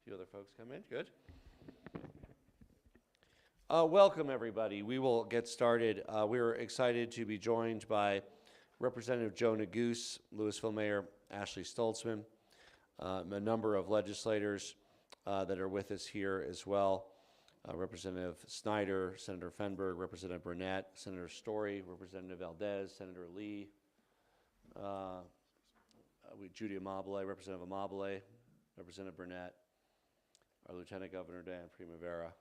few other folks come in. Good. Welcome, everybody. We will get started. We're excited to be joined by Representative Joe Neguse, Louisville Mayor Ashley Stoltzman, a number of legislators that are with us here as well. Representative Snyder, Senator Fenberg, Representative Burnett, Senator Story, Representative Valdez, Senator Lee, Judy Amabile, Representative Amabile, Representative Burnett, our Lieutenant Governor Dan Primavera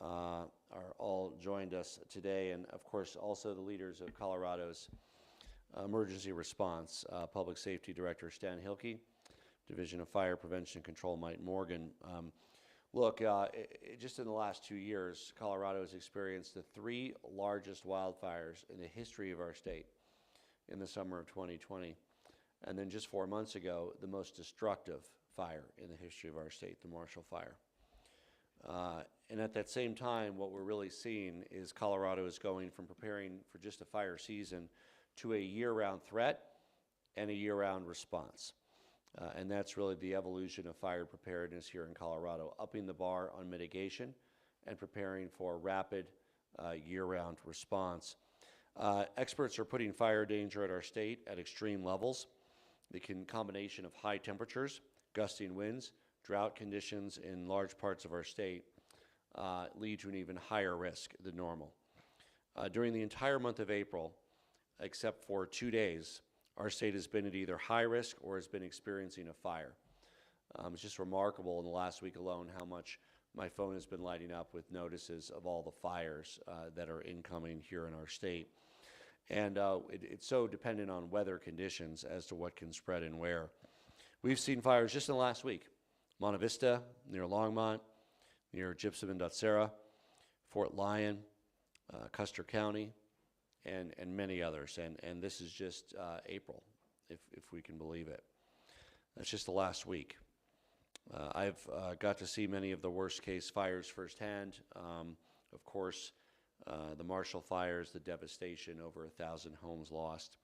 are all joined us today, and of course also the leaders of Colorado's emergency response, Public Safety Director Stan Hilke, Division of Fire Prevention and Control Mike Morgan. Look, just in the last 2 years, Colorado has experienced the 3 largest wildfires in the history of our state in the summer of 2020. And then just 4 months ago, the most destructive fire in the history of our state, the Marshall Fire. And at that same time, what we're really seeing is Colorado is going from preparing for just a fire season to a year-round threat and a year-round response. And that's really the evolution of fire preparedness here in Colorado, upping the bar on mitigation and preparing for rapid year-round response. Experts are putting fire danger at our state at extreme levels. The combination of high temperatures, gusting winds, drought conditions in large parts of our state lead to an even higher risk than normal. During the entire month of April, except for 2 days, our state has been at either high risk or has been experiencing a fire. It's just remarkable in the last week alone how much my phone has been lighting up with notices of all the fires that are incoming here in our state. And it's so dependent on weather conditions as to what can spread and where. We've seen fires just in the last week. Monte Vista, near Longmont, near Gypsum and Dotsera, Fort Lyon, Custer County, and many others. And this is just April, if we can believe it. That's just the last week. I've got to see many of the worst case fires firsthand. Of course, the Marshall fires, the devastation, over 1,000 homes lost.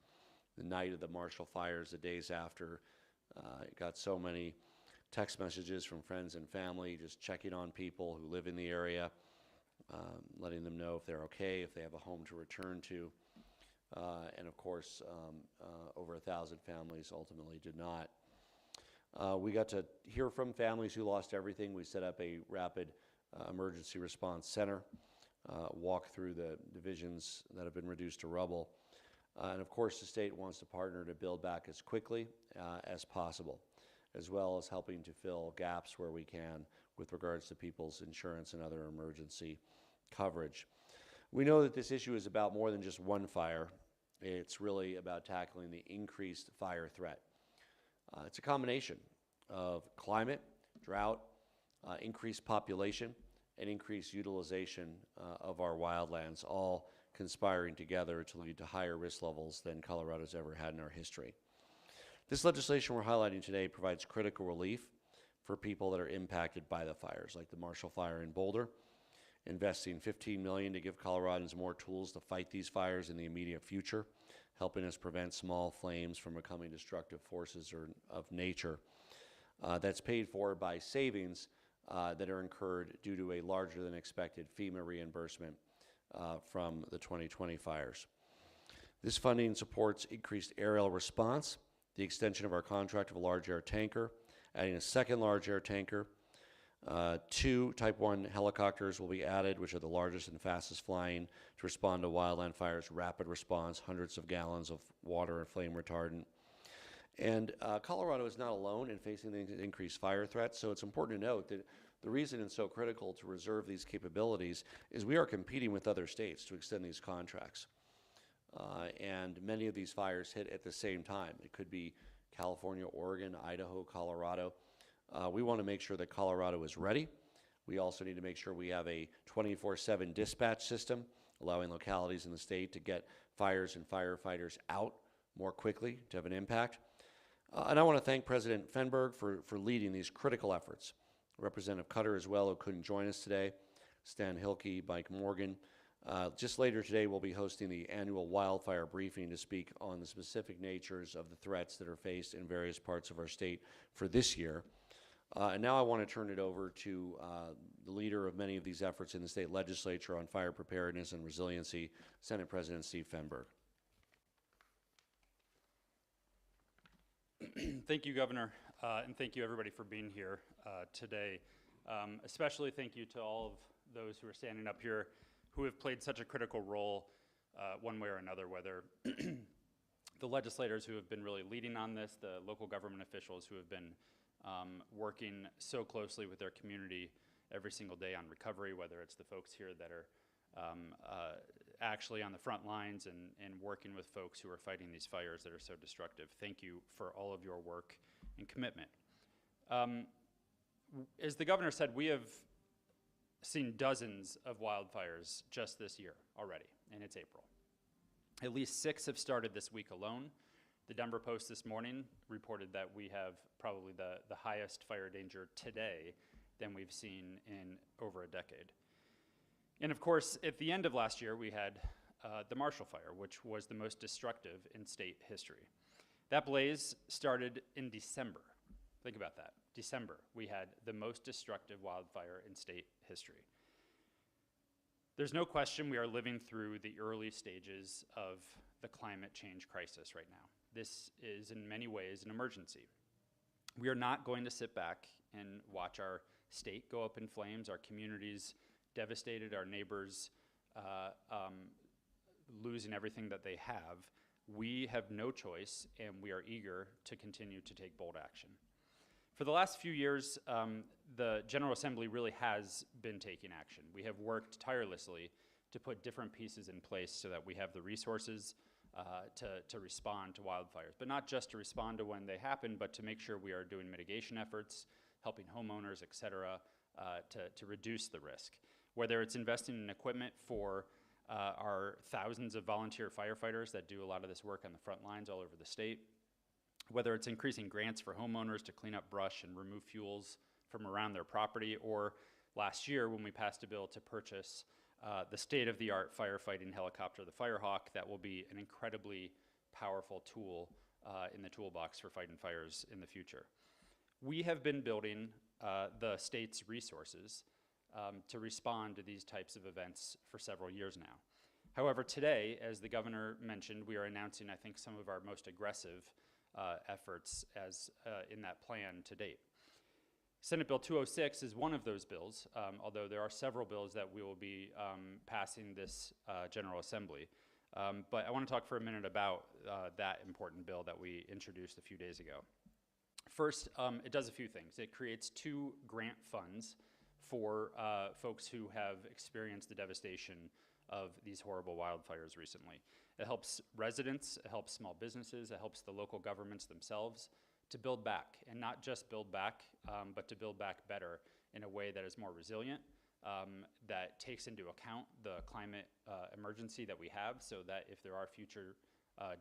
The night of the Marshall fires, the days after, got so many text messages from friends and family, just checking on people who live in the area, letting them know if they're okay, if they have a home to return to. And of course, over 1,000 families ultimately did not. We got to hear from families who lost everything. We set up a rapid emergency response center, walk through the divisions that have been reduced to rubble. And of course, the state wants to partner to build back as quickly as possible, as well as helping to fill gaps where we can with regards to people's insurance and other emergency coverage. We know that this issue is about more than just one fire. It's really about tackling the increased fire threat. It's a combination of climate, drought, increased population, and increased utilization of our wildlands, all conspiring together to lead to higher risk levels than Colorado's ever had in our history. This legislation we're highlighting today provides critical relief for people that are impacted by the fires, like the Marshall Fire in Boulder, investing $15 million to give Coloradans more tools to fight these fires in the immediate future, helping us prevent small flames from becoming destructive forces of nature. That's paid for by savings that are incurred due to a larger than expected FEMA reimbursement from the 2020 fires. This funding supports increased aerial response, the extension of our contract of a large air tanker, adding a second large air tanker. 2 Type 1 helicopters will be added, which are the largest and fastest flying to respond to wildland fires, rapid response, hundreds of gallons of water and flame retardant. And Colorado is not alone in facing the increased fire threats, so it's important to note that the reason it's so critical to reserve these capabilities is we are competing with other states to extend these contracts. And many of these fires hit at the same time. It could be California, Oregon, Idaho, Colorado. We want to make sure that Colorado is ready. We also need to make sure we have a 24/7 dispatch system, allowing localities in the state to get fires and firefighters out more quickly to have an impact. And I want to thank President Fenberg for leading these critical efforts. Representative Cutter as well, who couldn't join us today, Stan Hilke, Mike Morgan. Just later today, we'll be hosting the annual wildfire briefing to speak on the specific natures of the threats that are faced in various parts of our state for this year. And now I want to turn it over to the leader of many of these efforts in the state legislature on fire preparedness and resiliency, Senate President Steve Fenberg. Thank you, Governor, and thank you everybody for being here today. Especially thank you to all of those who are standing up here who have played such a critical role one way or another, whether the legislators who have been really leading on this, the local government officials who have been working so closely with their community every single day on recovery, whether it's the folks here that are actually on the front lines and working with folks who are fighting these fires that are so destructive. Thank you for all of your work and commitment. As the governor said, we have seen dozens of wildfires just this year already, and it's April. At least 6 have started this week alone. The Denver Post this morning reported that we have probably the highest fire danger today than we've seen in over a decade. And of course, at the end of last year, we had the Marshall Fire, which was the most destructive in state history. That blaze started in December. Think about that. December, we had the most destructive wildfire in state history. There's no question we are living through the early stages of the climate change crisis right now. This is in many ways an emergency. We are not going to sit back and watch our state go up in flames, our communities devastated, our neighbors losing everything that they have. We have no choice, and we are eager to continue to take bold action. For the last few years, the General Assembly really has been taking action. We have worked tirelessly to put different pieces in place so that we have the resources to respond to wildfires, but not just to respond to when they happen, but to make sure we are doing mitigation efforts, helping homeowners, et cetera, to reduce the risk. Whether it's investing in equipment for our thousands of volunteer firefighters that do a lot of this work on the front lines all over the state, whether it's increasing grants for homeowners to clean up brush and remove fuels from around their property, or last year when we passed a bill to purchase the state-of-the-art firefighting helicopter, the Firehawk, that will be an incredibly powerful tool in the toolbox for fighting fires in the future. We have been building the state's resources to respond to these types of events for several years now. However, today, as the governor mentioned, we are announcing, I think, some of our most aggressive efforts as in that plan to date. Senate Bill 206 is one of those bills, although there are several bills that we will be passing this General Assembly. But I want to talk for a minute about that important bill that we introduced a few days ago. First, it does a few things. It creates 2 grant funds for folks who have experienced the devastation of these horrible wildfires recently. It helps residents, it helps small businesses, it helps the local governments themselves to build back, and not just build back, but to build back better in a way that is more resilient, that takes into account the climate emergency that we have, so that if there are future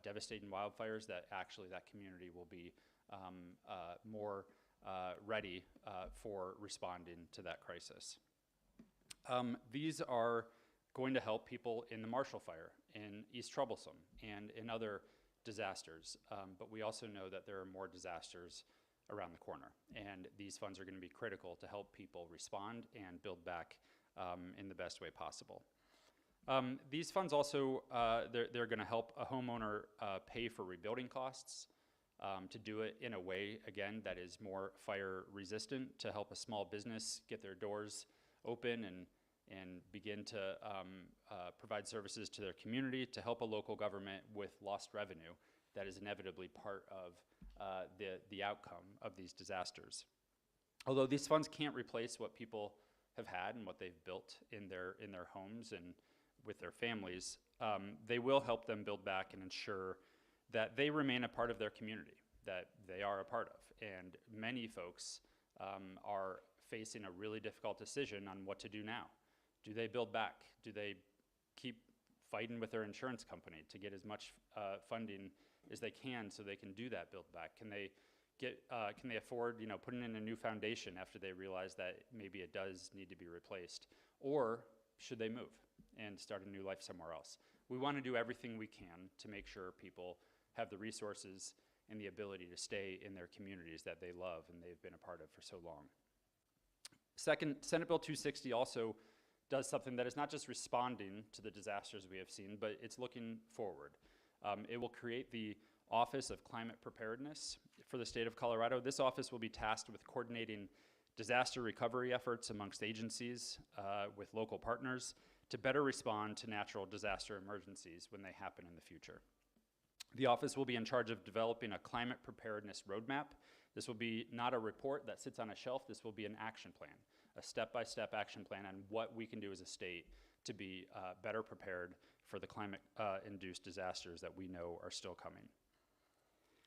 devastating wildfires, that actually that community will be more ready for responding to that crisis. These are going to help people in the Marshall Fire, in East Troublesome, and in other disasters. But we also know that there are more disasters around the corner, and these funds are going to be critical to help people respond and build back in the best way possible. These funds also, they're going to help a homeowner pay for rebuilding costs, to do it in a way, again, that is more fire resistant, to help a small business get their doors open and begin to provide services to their community, to help a local government with lost revenue that is inevitably part of the outcome of these disasters. Although these funds can't replace what people have had and what they've built in their homes and with their families, they will help them build back and ensure that they remain a part of their community, that they are a part of. And many folks are facing a really difficult decision on what to do now. Do they build back? Do they keep fighting with their insurance company to get as much funding as they can so they can do that build back? Can they afford, putting in a new foundation after they realize that maybe it does need to be replaced? Or should they move and start a new life somewhere else? We want to do everything we can to make sure people have the resources and the ability to stay in their communities that they love and they've been a part of for so long. Second, Senate Bill 260 also does something that is not just responding to the disasters we have seen, but it's looking forward. It will create the Office of Climate Preparedness for the state of Colorado. This office will be tasked with coordinating disaster recovery efforts amongst agencies with local partners to better respond to natural disaster emergencies when they happen in the future. The office will be in charge of developing a climate preparedness roadmap. This will be not a report that sits on a shelf. This will be an action plan, a step-by-step action plan on what we can do as a state to be better prepared for the climate-induced disasters that we know are still coming.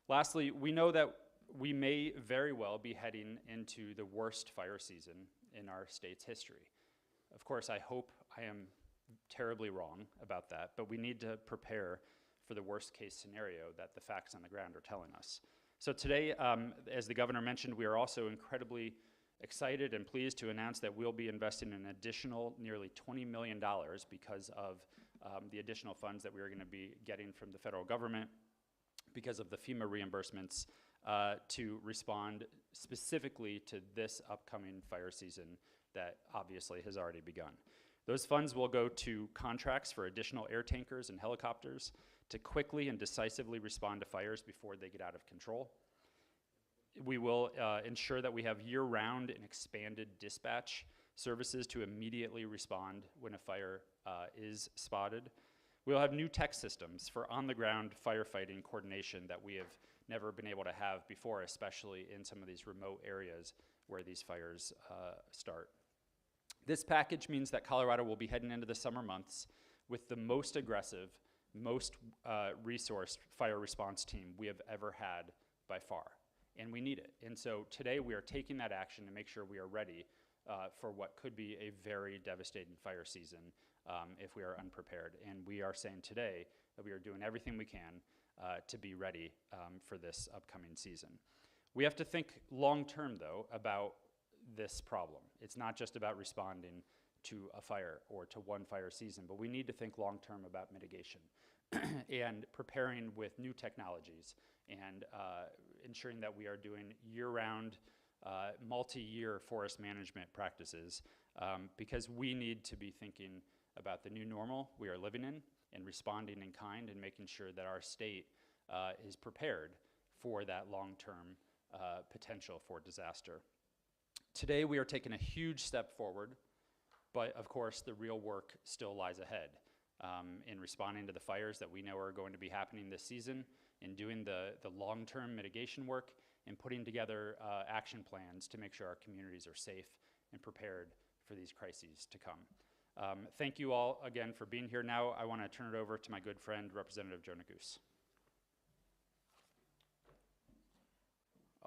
Lastly, we know that we may very well be heading into the worst fire season in our state's history. Of course, I hope I am terribly wrong about that, but we need to prepare for the worst case scenario that the facts on the ground are telling us. So today, as the governor mentioned, we are also incredibly excited and pleased to announce that we'll be investing an additional nearly $20 million because of the additional funds that we are going to be getting from the federal government because of the FEMA reimbursements to respond specifically to this upcoming fire season that obviously has already begun. Those funds will go to contracts for additional air tankers and helicopters to quickly and decisively respond to fires before they get out of control. We will ensure that we have year-round and expanded dispatch services to immediately respond when a fire is spotted. We'll have new tech systems for on-the-ground firefighting coordination that we have never been able to have before, especially in some of these remote areas where these fires start. This package means that Colorado will be heading into the summer months with the most aggressive, most resourced fire response team we have ever had by far, and we need it. And so today we are taking that action to make sure we are ready for what could be a very devastating fire season if we are unprepared. And we are saying today that we are doing everything we can to be ready for this upcoming season. We have to think long-term, though, about this problem. It's not just about responding to a fire or to one fire season, but we need to think long-term about mitigation and preparing with new technologies and ensuring that we are doing year-round, multi-year forest management practices because we need to be thinking about the new normal we are living in and responding in kind and making sure that our state is prepared for that long-term potential for disaster. Today we are taking a huge step forward, but of course the real work still lies ahead in responding to the fires that we know are going to be happening this season, in doing the long-term mitigation work, and putting together action plans to make sure our communities are safe and prepared for these crises to come. Thank you all again for being here. Now I want to turn it over to my good friend, Representative Joe Neguse.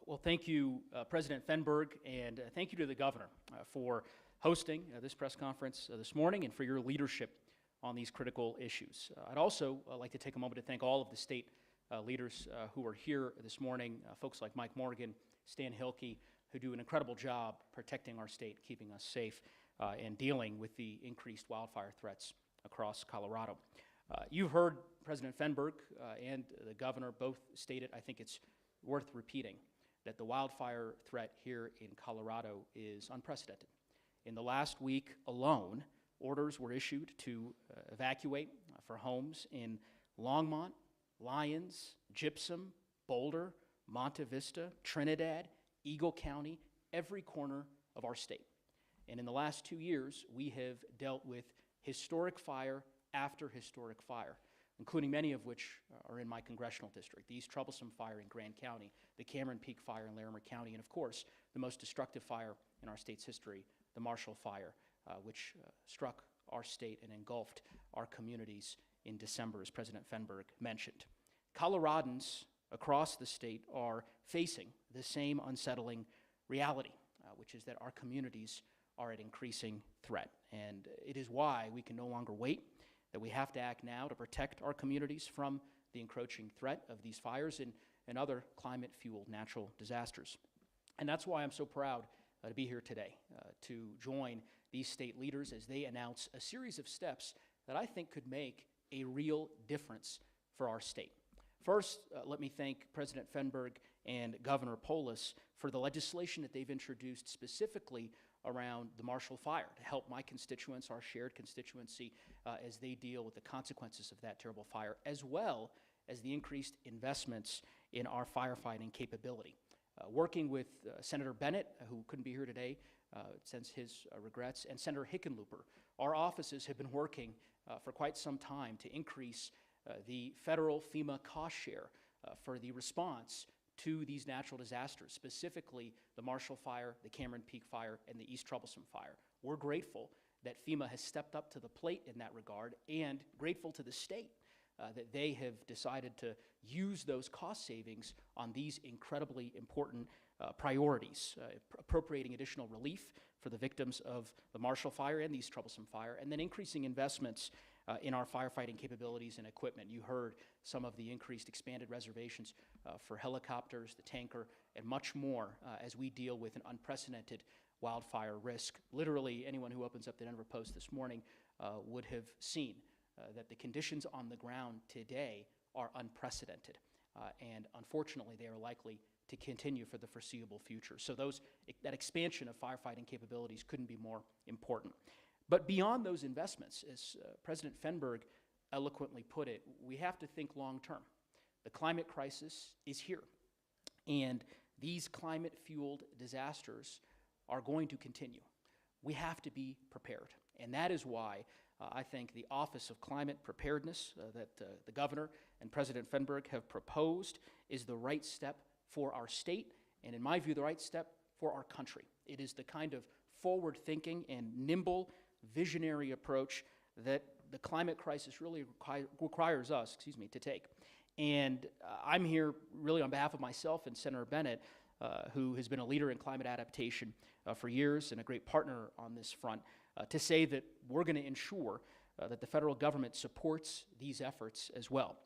Well, thank you, President Fenberg, and thank you to the governor for hosting this press conference this morning and for your leadership on these critical issues. I'd also like to take a moment to thank all of the state leaders who are here this morning, folks like Mike Morgan, Stan Hilke, who do an incredible job protecting our state, keeping us safe, and dealing with the increased wildfire threats across Colorado. You've heard President Fenberg and the governor both stated, I think it's worth repeating, that the wildfire threat here in Colorado is unprecedented. In the last week alone, orders were issued to evacuate for homes in Longmont, Lyons, Gypsum, Boulder, Monte Vista, Trinidad, Eagle County, every corner of our state. And in the last 2 years, we have dealt with historic fire after historic fire, including many of which are in my congressional district. The East Troublesome Fire in Grand County, the Cameron Peak Fire in Larimer County, and of course, the most destructive fire in our state's history, the Marshall Fire, which struck our state and engulfed our communities in December, as President Fenberg mentioned. Coloradans across the state are facing the same unsettling reality, which is that our communities are at increasing threat. And it is why we can no longer wait, that we have to act now to protect our communities from the encroaching threat of these fires and other climate-fueled natural disasters. And that's why I'm so proud to be here today, to join these state leaders as they announce a series of steps that I think could make a real difference for our state. First, let me thank President Fenberg and Governor Polis for the legislation that they've introduced specifically around the Marshall Fire to help my constituents, our shared constituency, as they deal with the consequences of that terrible fire, as well as the increased investments in our firefighting capability. Working with Senator Bennett, who couldn't be here today, sends his regrets, and Senator Hickenlooper, our offices have been working for quite some time to increase the federal FEMA cost share for the response to these natural disasters, specifically the Marshall Fire, the Cameron Peak Fire, and the East Troublesome Fire. We're grateful that FEMA has stepped up to the plate in that regard, and grateful to the state that they have decided to use those cost savings on these incredibly important priorities, appropriating additional relief for the victims of the Marshall Fire and the East Troublesome Fire, and then increasing investments in our firefighting capabilities and equipment. You heard some of the increased expanded reservations for helicopters, the tanker, and much more as we deal with an unprecedented wildfire risk. Literally, anyone who opens up the Denver Post this morning would have seen that the conditions on the ground today are unprecedented. And unfortunately, they are likely to continue for the foreseeable future. So that expansion of firefighting capabilities couldn't be more important. But beyond those investments, as President Fenberg eloquently put it, we have to think long-term. The climate crisis is here, and these climate-fueled disasters are going to continue. We have to be prepared, and that is why I think the Office of Climate Preparedness that the Governor and President Fenberg have proposed is the right step for our state, and in my view, the right step for our country. It is the kind of forward-thinking and nimble, visionary approach that the climate crisis really requires us, to take. And I'm here really on behalf of myself and Senator Bennett, who has been a leader in climate adaptation for years and a great partner on this front, to say that we're going to ensure that the federal government supports these efforts as well.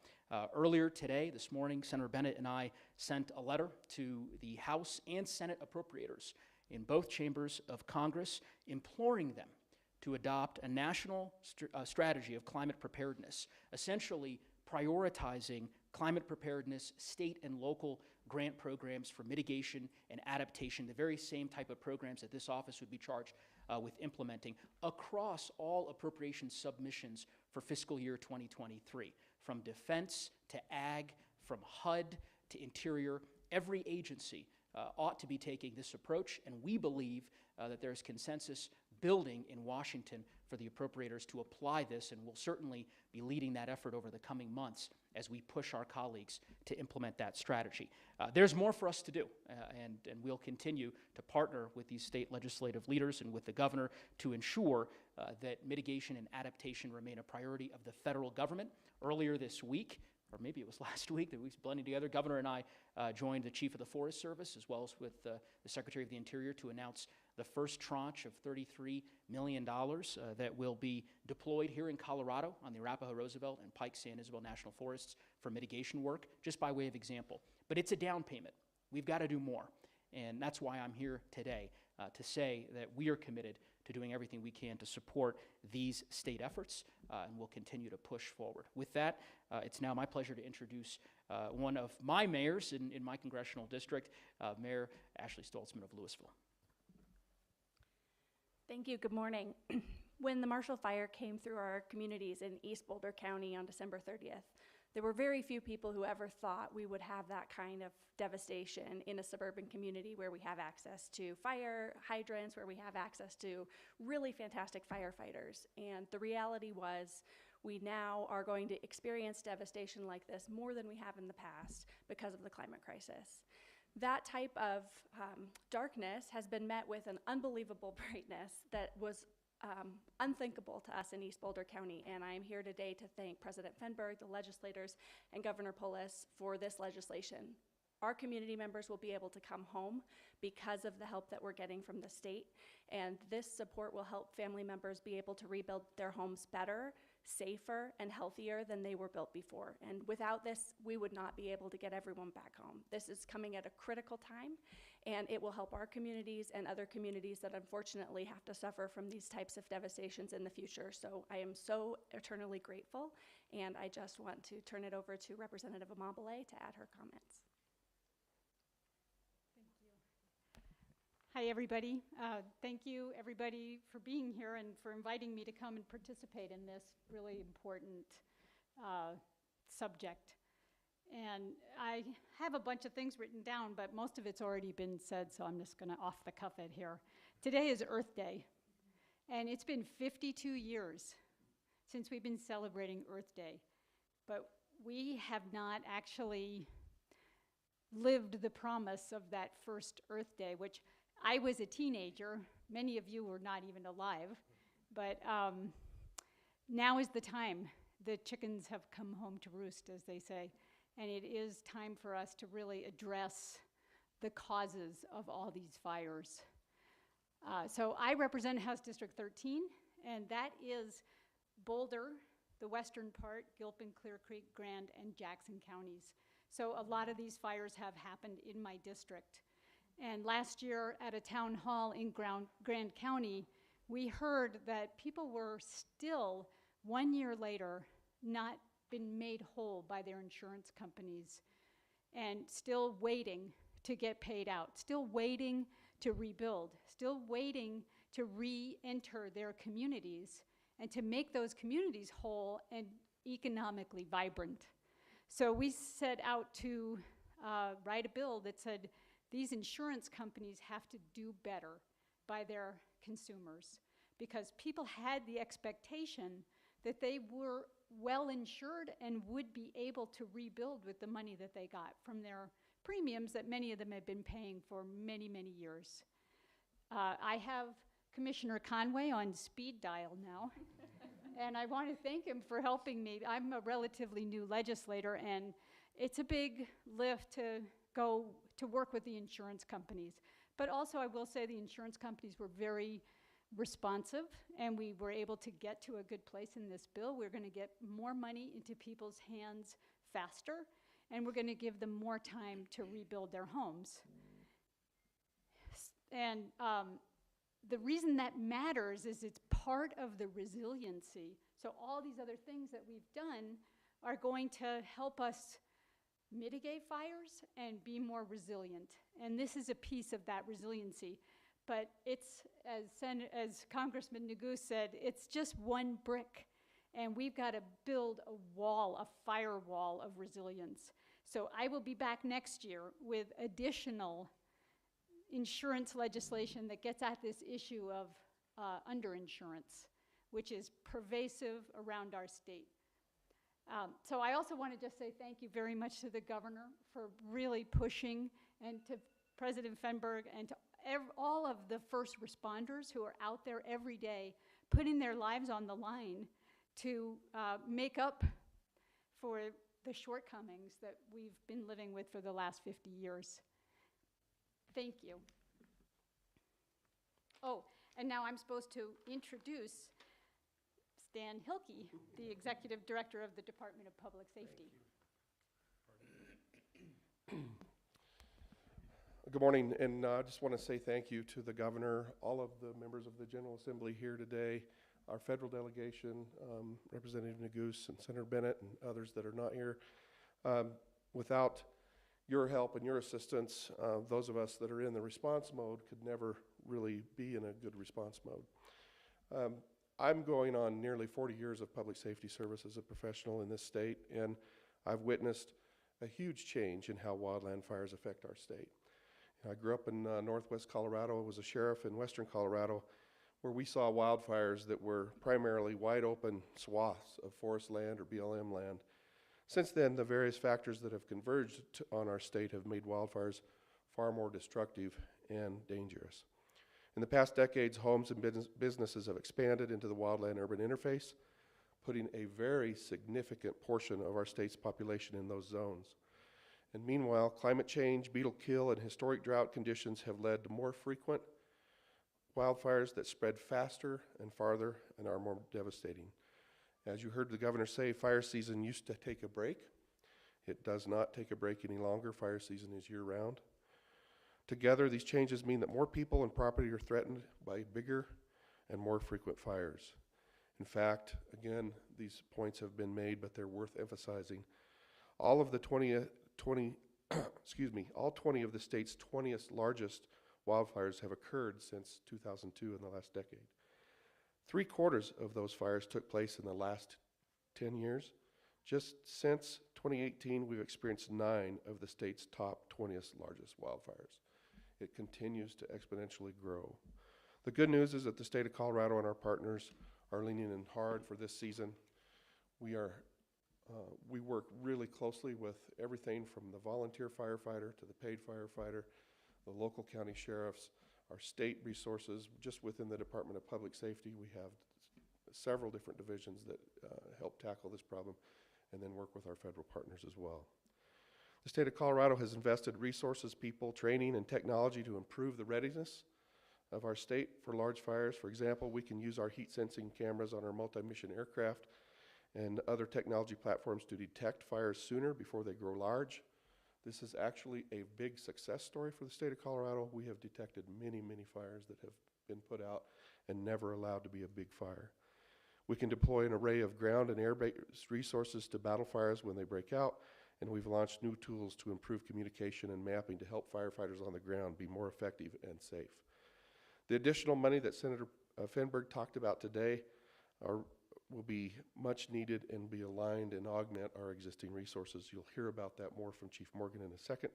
Earlier today, this morning, Senator Bennett and I sent a letter to the House and Senate appropriators in both chambers of Congress, imploring them to adopt a national strategy of climate preparedness, essentially prioritizing climate preparedness, state and local grant programs for mitigation and adaptation, the very same type of programs that this office would be charged with implementing across all appropriation submissions for fiscal year 2023, from defense to ag, from HUD to interior. Every agency ought to be taking this approach, and we believe that there's consensus building in Washington for the appropriators to apply this, and we'll certainly be leading that effort over the coming months as we push our colleagues to implement that strategy. There's more for us to do, and we'll continue to partner with these state legislative leaders and with the governor to ensure that mitigation and adaptation remain a priority of the federal government. Earlier this week, or maybe it was last week, that we was blending together, Governor and I joined the Chief of the Forest Service as well as with the Secretary of the Interior to announce the first tranche of $33 million that will be deployed here in Colorado on the Arapahoe Roosevelt and Pike San Isabel National Forests for mitigation work, just by way of example. But it's a down payment. We've got to do more. And that's why I'm here today to say that we are committed to doing everything we can to support these state efforts, and we'll continue to push forward. With that, it's now my pleasure to introduce one of my mayors in my congressional district, Mayor Ashley Stoltzman of Louisville. Thank you. Good morning. When the Marshall Fire came through our communities in East Boulder County on December 30th, there were very few people who ever thought we would have that kind of devastation in a suburban community where we have access to fire hydrants, where we have access to really fantastic firefighters. And the reality was we now are going to experience devastation like this more than we have in the past because of the climate crisis. That type of darkness has been met with an unbelievable brightness that was unthinkable to us in East Boulder County, and I am here today to thank President Fenberg, the legislators, and Governor Polis for this legislation. Our community members will be able to come home because of the help that we're getting from the state, and this support will help family members be able to rebuild their homes better, safer and healthier than they were built before. And without this, we would not be able to get everyone back home. This is coming at a critical time, and it will help our communities and other communities that unfortunately have to suffer from these types of devastations in the future. So I am so eternally grateful, and I just want to turn it over to Representative Amabile to add her comments. Hi, everybody. Thank you, everybody, for being here and for inviting me to come and participate in this really important subject. And I have a bunch of things written down, but most of it's already been said, so I'm just going to off the cuff it here. Today is Earth Day, and it's been 52 years since we've been celebrating Earth Day, but we have not actually lived the promise of that first Earth Day, which I was a teenager. Many of you were not even alive, but now is the time. The chickens have come home to roost, as they say, and it is time for us to really address the causes of all these fires. So I represent House District 13, and that is Boulder, the western part, Gilpin, Clear Creek, Grand, and Jackson counties. So a lot of these fires have happened in my district. And last year at a town hall in Grand County, we heard that people were still, 1 year later, not been made whole by their insurance companies and still waiting to get paid out, still waiting to rebuild, still waiting to re-enter their communities and to make those communities whole and economically vibrant. So we set out to write a bill that said, these insurance companies have to do better by their consumers because people had the expectation that they were well insured and would be able to rebuild with the money that they got from their premiums that many of them have been paying for many, many years. I have Commissioner Conway on speed dial now, and I want to thank him for helping me. I'm a relatively new legislator, and it's a big lift to go to work with the insurance companies. But also I will say the insurance companies were very responsive and we were able to get to a good place in this bill. We're going to get more money into people's hands faster and we're going to give them more time to rebuild their homes. And the reason that matters is it's part of the resiliency. So all these other things that we've done are going to help us mitigate fires and be more resilient. And this is a piece of that resiliency. But it's, as Congressman Nagu said, it's just one brick. And we've got to build a wall, a firewall of resilience. So I will be back next year with additional insurance legislation that gets at this issue of underinsurance, which is pervasive around our state. So I also want to just say thank you very much to the governor for really pushing, and to President Fenberg, and to all of the first responders who are out there every day putting their lives on the line to make up for the shortcomings that we've been living with for the last 50 years. Thank you. Oh, and now I'm supposed to introduce Stan Hilke, the Executive Director of the Department of Public Safety. Good morning, and I just want to say thank you to the governor, all of the members of the General Assembly here today, our federal delegation, Representative Nagoose and Senator Bennett and others that are not here. Without your help and your assistance, those of us that are in the response mode could never really be in a good response mode. I'm going on nearly 40 years of public safety service as a professional in this state, and I've witnessed a huge change in how wildland fires affect our state. I grew up in northwest Colorado. I was a sheriff in western Colorado, where we saw wildfires that were primarily wide open swaths of forest land or BLM land. Since then, the various factors that have converged on our state have made wildfires far more destructive and dangerous. In the past decades, homes and businesses have expanded into the wildland-urban interface, putting a very significant portion of our state's population in those zones. And meanwhile, climate change, beetle kill, and historic drought conditions have led to more frequent wildfires that spread faster and farther and are more devastating. As you heard the governor say, fire season used to take a break. It does not take a break any longer. Fire season is year-round. Together, these changes mean that more people and property are threatened by bigger and more frequent fires. In fact, again, these points have been made, but they're worth emphasizing. All of the 20 all 20 of the state's 20th largest wildfires have occurred since 2002 in the last decade. 3/4 of those fires took place in the last 10 years. Just since 2018, we've experienced 9 of the state's top 20th largest wildfires. It continues to exponentially grow. The good news is that the state of Colorado and our partners are leaning in hard for this season. We work really closely with everything from the volunteer firefighter to the paid firefighter, the local county sheriffs, our state resources. Just within the Department of Public Safety, we have several different divisions that help tackle this problem, and then work with our federal partners as well. The state of Colorado has invested resources, people, training, and technology to improve the readiness of our state for large fires. For example, we can use our heat sensing cameras on our multi-mission aircraft and other technology platforms to detect fires sooner before they grow large. This is actually a big success story for the state of Colorado. We have detected many, many fires that have been put out and never allowed to be a big fire. We can deploy an array of ground and air-based resources to battle fires when they break out, and we've launched new tools to improve communication and mapping to help firefighters on the ground be more effective and safe. The additional money that Senator Fenberg talked about today will be much needed and be aligned and augment our existing resources. You'll hear about that more from Chief Morgan in a second.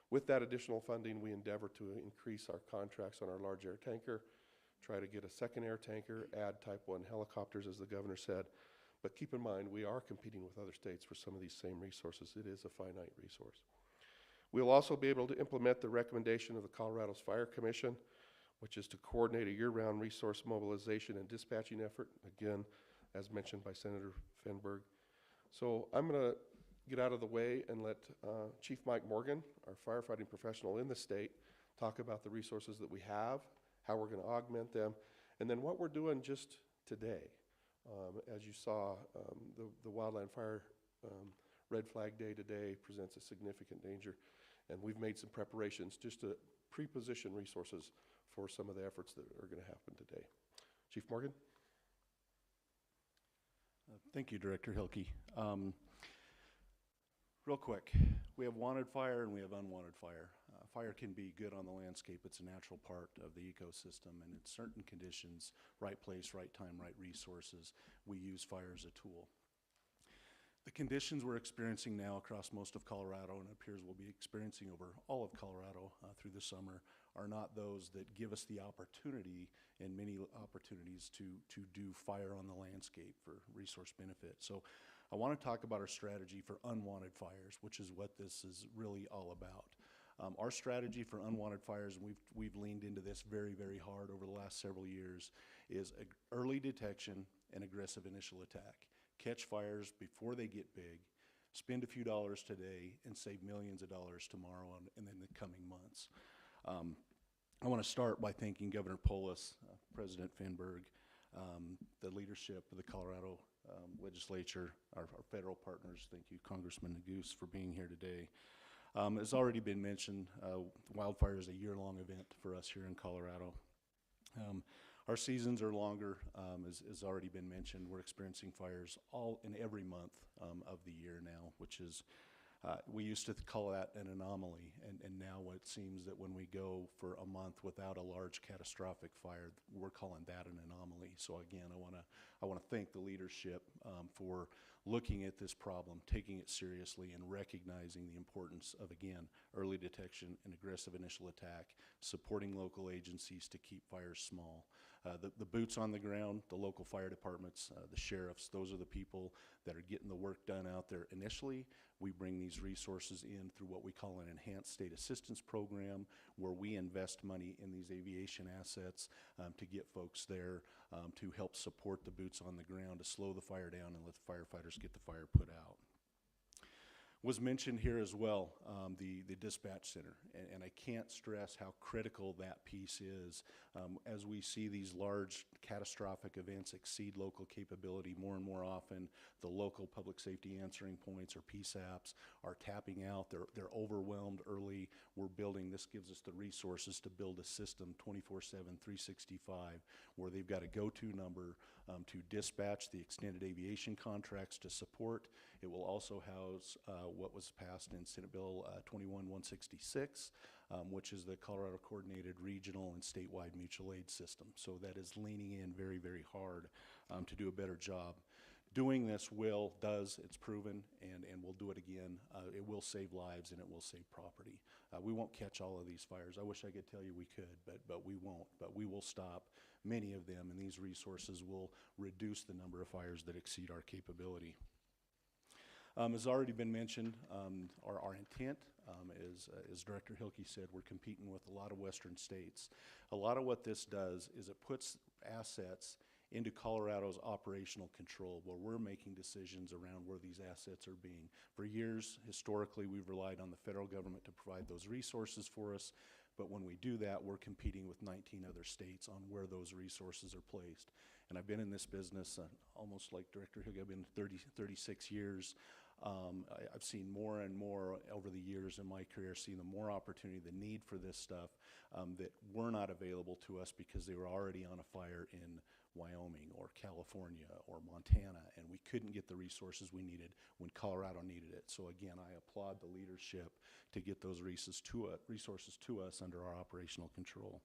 With that additional funding, we endeavor to increase our contracts on our large air tanker, try to get a second air tanker, add Type 1 helicopters, as the governor said. But keep in mind, we are competing with other states for some of these same resources. It is a finite resource. We'll also be able to implement the recommendation of the Colorado's Fire Commission, which is to coordinate a year-round resource mobilization and dispatching effort, again, as mentioned by Senator Fenberg. So I'm going to get out of the way and let Chief Mike Morgan, our firefighting professional in the state, talk about the resources that we have, how we're going to augment them, and then what we're doing just today. As you saw, the wildland fire red flag day today presents a significant danger, and we've made some preparations just to pre-position resources for some of the efforts that are going to happen today. Chief Morgan? Thank you, Director Hilke. Real quick, we have wanted fire and we have unwanted fire. Fire can be good on the landscape. It's a natural part of the ecosystem, and in certain conditions, right place, right time, right resources, we use fire as a tool. The conditions we're experiencing now across most of Colorado, and it appears we'll be experiencing over all of Colorado through the summer, are not those that give us the opportunity and many opportunities to do fire on the landscape for resource benefit. So I want to talk about our strategy for unwanted fires, which is what this is really all about. Our strategy for unwanted fires, and we've leaned into this very, very hard over the last several years, is early detection and aggressive initial attack. Catch fires before they get big, spend a few dollars today, and save millions of dollars tomorrow and in the coming months. I want to start by thanking Governor Polis, President Fenberg, the leadership of the Colorado legislature, our federal partners. Thank you, Congressman Neguse, for being here today. As already been mentioned, wildfire is a year-long event for us here in Colorado. Our seasons are longer, as already been mentioned. We're experiencing fires all in every month of the year now, which is, we used to call that an anomaly, and now it seems that when we go for a month without a large catastrophic fire, we're calling that an anomaly. So again, I want to thank the leadership for looking at this problem, taking it seriously, and recognizing the importance of, again, early detection and aggressive initial attack, supporting local agencies to keep fires small. The boots on the ground, the local fire departments, the sheriffs, those are the people that are getting the work done out there initially. We bring these resources in through what we call an enhanced state assistance program, where we invest money in these aviation assets to get folks there to help support the boots on the ground, to slow the fire down and let the firefighters get the fire put out. Was mentioned here as well, the dispatch center, and I can't stress how critical that piece is. As we see these large catastrophic events exceed local capability more and more often, the local public safety answering points or PSAPs are tapping out. They're overwhelmed early. We're building, this gives us the resources to build a system 24/7, 365, where they've got a go-to number to dispatch the extended aviation contracts to support. It will also house what was passed in Senate Bill 21-166, which is the Colorado Coordinated Regional and Statewide Mutual Aid System. So that is leaning in very, very hard to do a better job. Doing this it's proven, and we'll do it again. It will save lives and it will save property. We won't catch all of these fires. I wish I could tell you we could, but we won't. But we will stop many of them, and these resources will reduce the number of fires that exceed our capability. As already been mentioned, our intent, as Director Hilke said, we're competing with a lot of western states. A lot of what this does is it puts assets into Colorado's operational control, where we're making decisions around where these assets are being. For years, historically, we've relied on the federal government to provide those resources for us, but when we do that, we're competing with 19 other states on where those resources are placed. And I've been in this business almost like Director Hilke, I've been 36 years. I've seen more and more over the years in my career, seeing the more opportunity, the need for this stuff that were not available to us because they were already on a fire in Wyoming or California or Montana, and we couldn't get the resources we needed when Colorado needed it. So again, I applaud the leadership to get those resources to us under our operational control.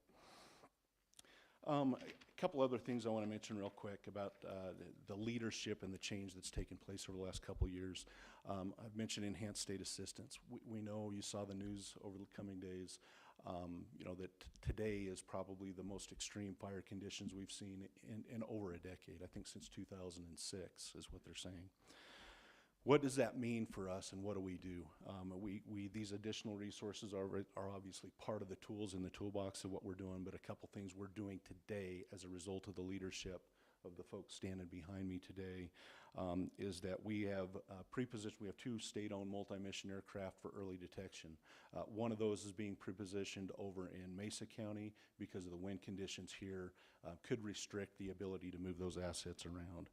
A couple other things I want to mention real quick about the leadership and the change that's taken place over the last couple of years. I've mentioned enhanced state assistance. We know, you saw the news over the coming days, you know, that today is probably the most extreme fire conditions we've seen in over a decade. I think since 2006 is what they're saying. What does that mean for us, and what do we do? These additional resources are obviously part of the tools in the toolbox of what we're doing, but a couple things we're doing today as a result of the leadership of the folks standing behind me today is that we have pre-positioned, we have 2 state-owned multi-mission aircraft for early detection. One of those is being pre-positioned over in Mesa County because of the wind conditions here could restrict the ability to move those assets around.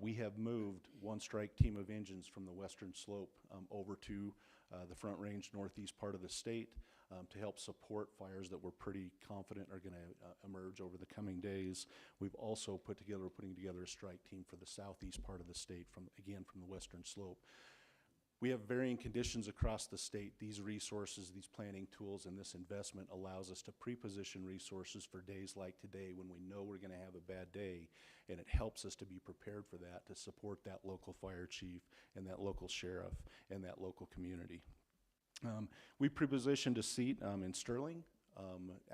We have moved 1 strike team of engines from the western slope over to the Front Range northeast part of the state to help support fires that we're pretty confident are going to emerge over the coming days. We've also putting together a strike team for the southeast part of the state, from the western slope. We have varying conditions across the state. These resources, these planning tools, and this investment allows us to pre-position resources for days like today when we know we're going to have a bad day, and it helps us to be prepared for that, to support that local fire chief and that local sheriff and that local community. We pre-positioned a seat in Sterling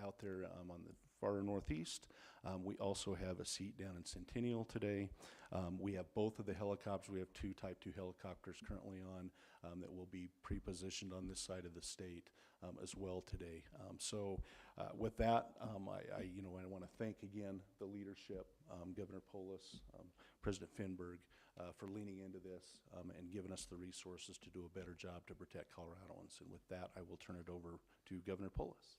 out there on the far northeast. We also have a seat down in Centennial today. We have both of the helicopters. We have 2 Type 2 helicopters currently on that will be pre-positioned on this side of the state as well today. With that, I want to thank again the leadership, Governor Polis, President Finberg, for leaning into this and giving us the resources to do a better job to protect Coloradoans. And with that, I will turn it over to Governor Polis.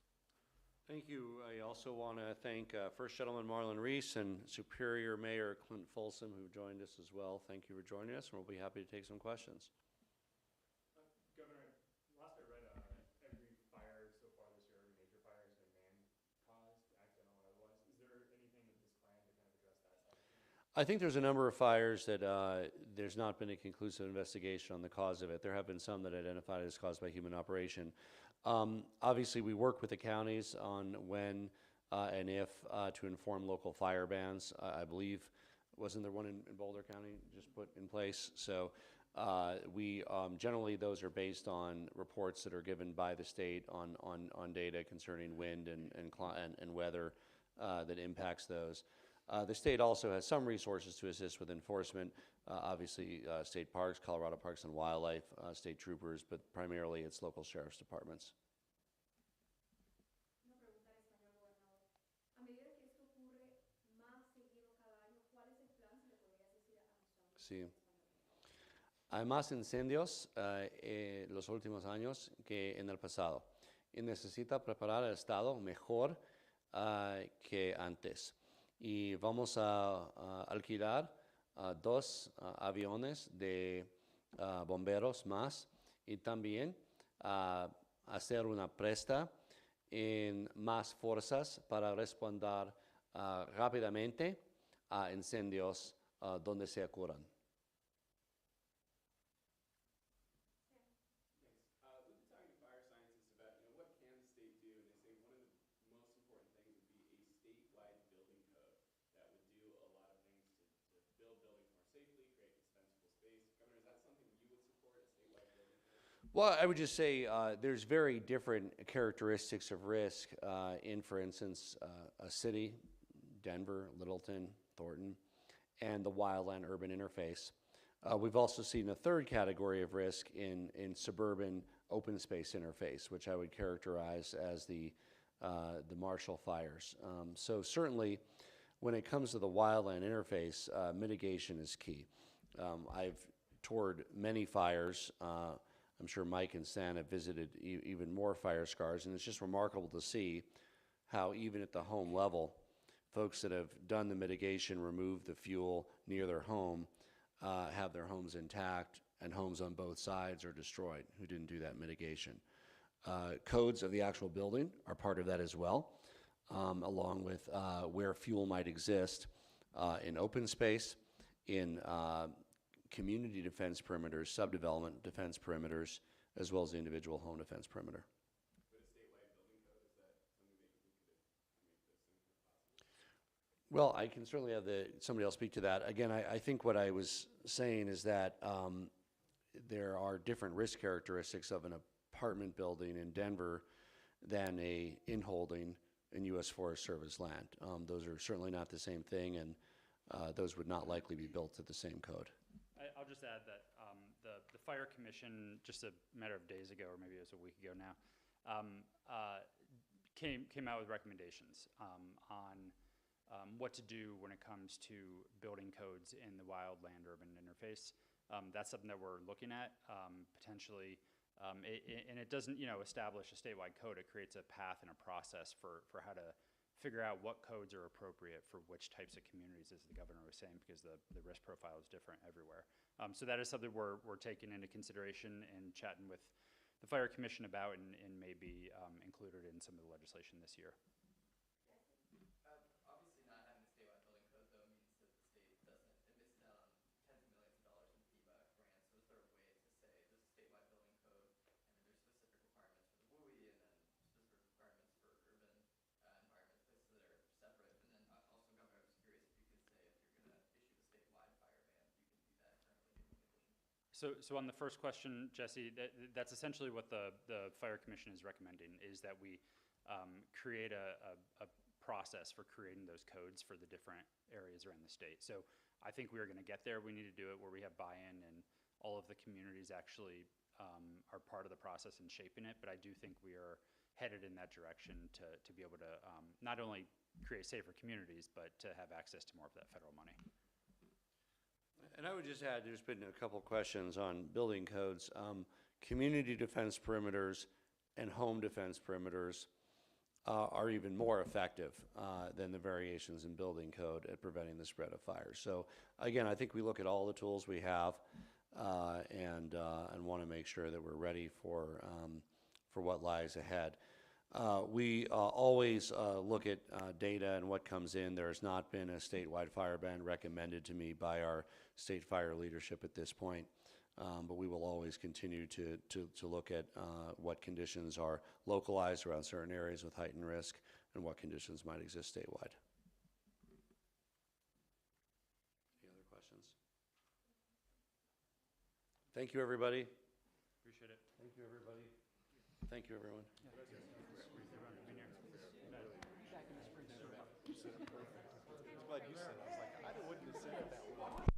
Thank you. I also want to thank First Gentleman Marlon Reese and Superior Mayor Clint Folsom, who joined us as well. Thank you for joining us, and we'll be happy to take some questions. Governor, last I read, every fire so far this year, every major fire has been man-caused, accidental or otherwise. Is there anything in this plan to kind of address that side of things? I think there's a number of fires that there's not been a conclusive investigation on the cause of it. There have been some that identified as caused by human operation. Obviously, we work with the counties on when and if to inform local fire bans. I believe, wasn't there one in Boulder County just put in place? So we generally, those are based on reports that are given by the state on data concerning wind and weather that impacts those. The state also has some resources to assist with enforcement. Obviously, state parks, Colorado Parks and Wildlife, state troopers, but primarily it's local sheriff's departments. Sí. Hay más incendios en los últimos años que en el pasado y necesita preparar el Estado mejor que antes. Y vamos a alquilar 2 aviones de bomberos más y también hacer una presta en más fuerzas para responder rápidamente a incendios donde se ocurran. We've been talking to fire scientists about, what can the state do, and they say one of the most important things would be a statewide building code that would do a lot of things to build buildings more safely, create dispensable space. Governor, is that something you would support, a statewide building code? Well, I would just say there's very different characteristics of risk in, for instance, a city, Denver, Littleton, Thornton, and the wildland-urban interface. We've also seen a third category of risk in suburban open space interface, which I would characterize as the Marshall fires. So certainly, when it comes to the wildland interface, mitigation is key. I've toured many fires. I'm sure Mike and Stan have visited even more fire scars, and it's just remarkable to see how even at the home level, folks that have done the mitigation, removed the fuel near their home, have their homes intact, and homes on both sides are destroyed who didn't do that mitigation. Codes of the actual building are part of that as well, along with where fuel might exist in open space, in community defense perimeters, subdevelopment defense perimeters, as well as the individual home defense perimeter. But a statewide building code, is that something that you think could make those things possible? Well, I can certainly have somebody else speak to that. Again, I think what I was saying is that there are different risk characteristics of an apartment building in Denver than a in-holding in U.S. Forest Service land. Those are certainly not the same thing, and those would not likely be built to the same code. I'll just add that the Fire Commission, just a matter of days ago, or maybe it was a week ago now, came out with recommendations on what to do when it comes to building codes in the wildland-urban interface. That's something that we're looking at potentially, and it doesn't, establish a statewide code. It creates a path and a process for how to figure out what codes are appropriate for which types of communities, as the governor was saying, because the risk profile is different everywhere. So that is something we're taking into consideration and chatting with the Fire Commission about, and may be included in some of the legislation this year. Obviously not having a statewide building code, though, means that the state doesn't, it misses out on tens of millions of dollars in FEMA grants. So is there a way to say there's a statewide building code, and then there's specific requirements for the WUI, and then specific requirements for urban environments, places that are separate? And then also, Governor, I was curious if you could say if you're going to issue a statewide fire ban, you can do that currently in condition. So on the first question, Jesse, that's essentially what the Fire Commission is recommending, is that we create a process for creating those codes for the different areas around the state. So I think we're going to get there. We need to do it where we have buy-in and all of the communities actually are part of the process in shaping it. But I do think we are headed in that direction to be able to not only create safer communities, but to have access to more of that federal money. And I would just add, there's been a couple questions on building codes. Community defense perimeters and home defense perimeters are even more effective than the variations in building code at preventing the spread of fire. So again, I think we look at all the tools we have and want to make sure that we're ready for what lies ahead. We always look at data and what comes in. There has not been a statewide fire ban recommended to me by our state fire leadership at this point, but we will always continue to look at what conditions are localized around certain areas with heightened risk and what conditions might exist statewide. Any other questions? Thank you, everybody. Appreciate it. Thank you, everybody. Thank you, everyone. I'm glad you said it. I was like, I wouldn't have said it that way.